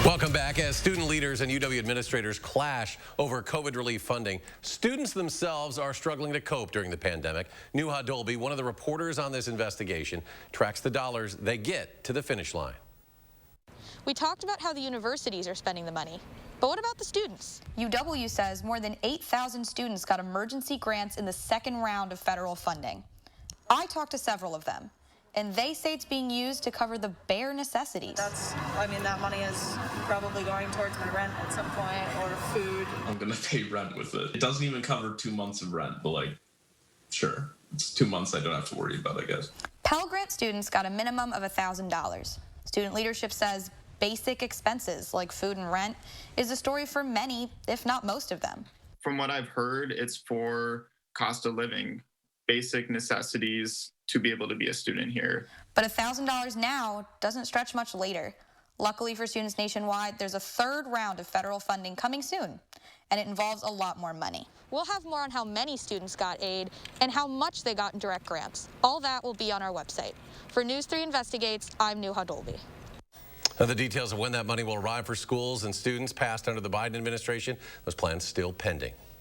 Welcome back. As student leaders and UW administrators clash over COVID relief funding, students themselves are struggling to cope during the pandemic. Nuha Dolby, one of the reporters on this investigation, tracks the dollars they get to the finish line. We talked about how the universities are spending the money, but what about the students? UW says more than 8,000 students got emergency grants in the second round of federal funding. I talked to several of them, and they say it's being used to cover the bare necessities. That money is probably going towards my rent at some point or food. I'm gonna pay rent with it. It doesn't even cover 2 months of rent, but sure, it's 2 months I don't have to worry about, I guess. Pell Grant students got a minimum of $1,000. Student leadership says basic expenses like food and rent is a story for many, if not most of them. From what I've heard, it's for cost of living, basic necessities to be able to be a student here. But $1,000 now doesn't stretch much later. Luckily for students nationwide, there's a third round of federal funding coming soon, and it involves a lot more money. We'll have more on how many students got aid and how much they got in direct grants. All that will be on our website. For News 3 Investigates, I'm Nuha Dolby. Now, the details of when that money will arrive for schools and students passed under the Biden administration, those plans still pending.